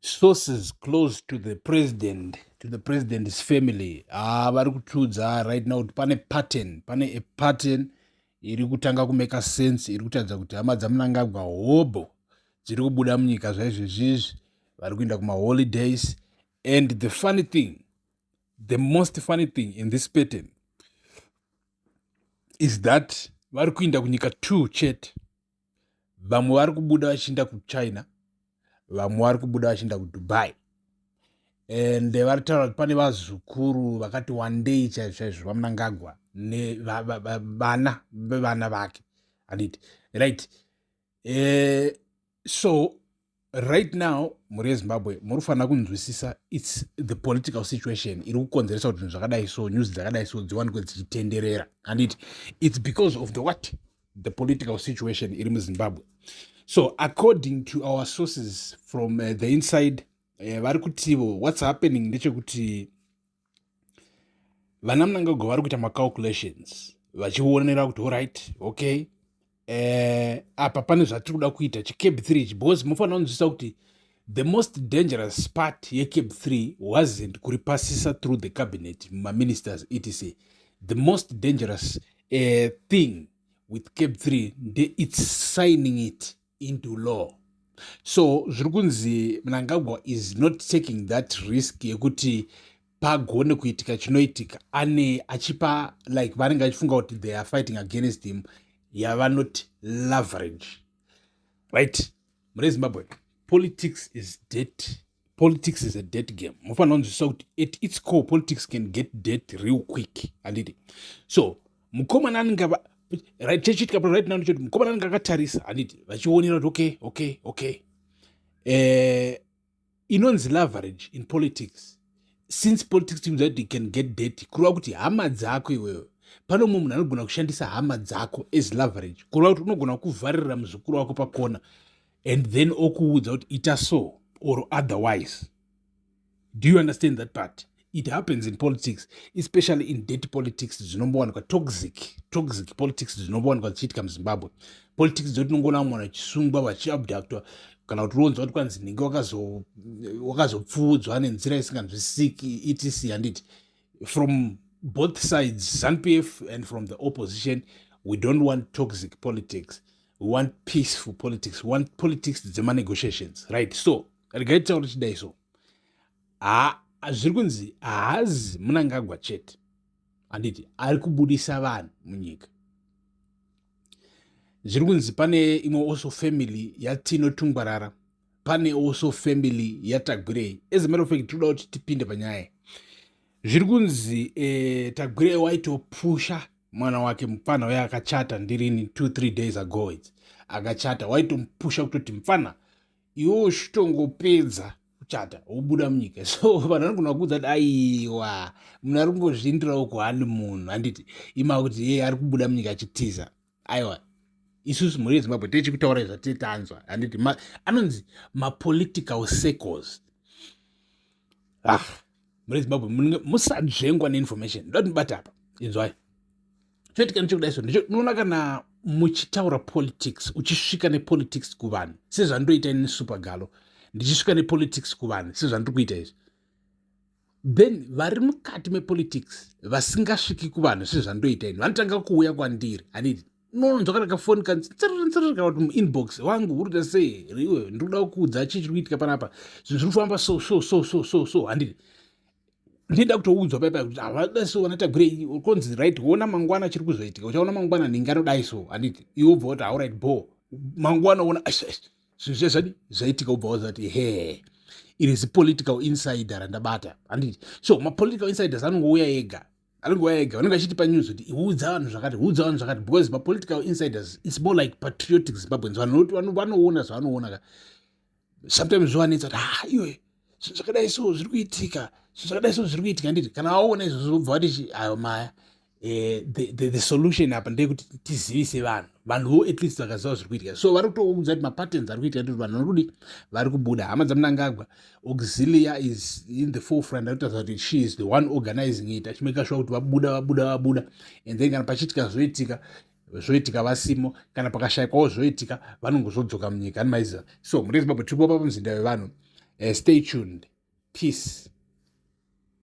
sources close to the president's family vari kutiudza right now kuti pane a pattern iri kutanga kumeka sense, iri kutaridza kuti hama dzaMnangagwa hobo dziri kubuda munyika zvaizvezvizvi, vari kuenda kumaholidays. And the most funny thing in this pattern is that vari kuenda kunyika 2 chete. Vamwe vari kubuda vachienda kuchina, vamwe vari kubuda vachienda kudubai. And vari kutaura kuti pane vazukuru vakati wandei chaizvo vaMnangagwa nevana vevana vake. Right. So right now muri yeZimbabwe muri kufanira kunzwisisa it's the political situation iri kukonzeresa kuti zvinhu zvakadai so, news dzakadai so dziwanikwe dzichitenderera. And it's because of the political situation iri muZimbabwe. So according to our sources from the inside, vari kutivo what's happening ndechekuti vana Mnangagwa vari kuita macalculations vachionera kuti alright, okay, apa pane zvatiri kuda kuita chicape 3 because mufanira kunzwisisa kuti the most dangerous part yecape 3 wasn't kuripasisa through the cabinet maministers etc. The most dangerous thing with cape 3 it's signing it into law. So zviri kunzi Mnangagwa is not taking that risk yekuti pagone kuitika chinoitika achipa like vanenge achifunga kuti they are fighting against him yavanoti leverage. Right. Mune Zimbabwe politics is a dead game. Mufanira kunzwisisa kuti at its core politics can get dead real quick. Anditi. So mukomana anenge right chechitika right now ndechoti mukomana anenge akatarisa anditi vachionera kuti okay inonzi leverage in politics. Since politics teams that they can get dirty, kureva kuti hama dzako iwewe pano munhu anogona kushandisa hama dzako as leverage, kureva kuti unogona kuvharira muzukuru wako pakona and then okuudza kuti ita so or otherwise. Do you understand that part? It happens in politics, especially in dirty politics dzinombowanikwa toxic politics dzinombowanikwa dzichiitika muZimbabwe. Politics dzoti unongoona mwana achisungwa vachiabductwa kana kuti ronzwa kuti kwanzi ninge wakazopfuudzwa nenzira isinganzwisisiki etc. Handiti from both sides, ZANU-PF and from the opposition, we don't want toxic politics. We want peaceful politics. We want politics dzema-negotiations. Right. So regai taura chidai so zviri kunzi haazi Mnangagwa chete handiti ari kubudisa vanhu munyika. Zviri kunzi pane imwe also family yaTino Tungwarara, pane also family yaTagwirei. As a matter of fact toda kuti tipinde panyaya. Zviri kunzi Tagwirei waitopusha mwana wake mufana waya akachata ndirini 2-3 days ago akachata, waitomupusha kutoti mufana iwo shitongopedza kuchata wobuda munyika. So vanhu vanogona kuudza kuti aiwa munhu ari kungozvindirawo kuhani munhu handiti ima kuti ari kubuda munyika achitiza. Aiwa isusu muri yeZimbabwe techikutaura zvatiri tanzwa handiti anonzi mapolitical circles. Muri yeZimbabwe musadzvengwa neinformation. Ndoti ndibata apa inzwai choitika nechekudai so unoona kana muchitaura politics uchisvika nepolitics kuvanhu sezvandoita ini Supergalo ndichisvika nepolitics kuvanhu sezvandiri kuita izvi, then vari mukati mepolitics vasingasviki kuvanhu sezvandoita ini vanotanga kuuya kwandiri handiti nonzwa kana kafoni kanzirira kana kuti muinbox wangu uri kuita sei iwe ndiri kuda kuudza chii chiri kuitika panapa zvinhu zviri kufamba so handiti ndinoda kutoudzwa paipai kuti havada so vanatagwirei konzi right kuona mangwana chiri kuzoitika uchaona mangwana ninge anodai so handiti iwe ubva kuti alright bo mangwana uona zvinhu zvezvadi zvaitika ubva waza kuti it is political insider randabata handiti. So mapolitical insiders anongouya ega vanenge achitipa news kuti udza vanhu zvakati because mapolitical insiders it's more like patriotic Zimbabweans. Vanhu vanoona zvavanoona sometimes zvoanetsa kuti iwe zvakadai so zviri kuitika handiti kana aona izvozvo ubva vati maya the solution apa ndeyekuti tizivise vanhuvo at least vakaziva zviri kuitika. So vari kutoudza kuti mapatterns ari kuitika nditi vanhu vanodi vari kubuda. Hama dzaMnangagwa, Auxilia is in the forefront arikutaridza kuti she is the one organizing it achimeka sure kuti vabuda and then kana pachiitika zvoitika vasimo, kana pakashayikwawo zvoitika vanongozodzoka munyika animaiziva. So muri yeZimbabwe tiripo pamumuzinda wevanhu Stay tuned. Peace.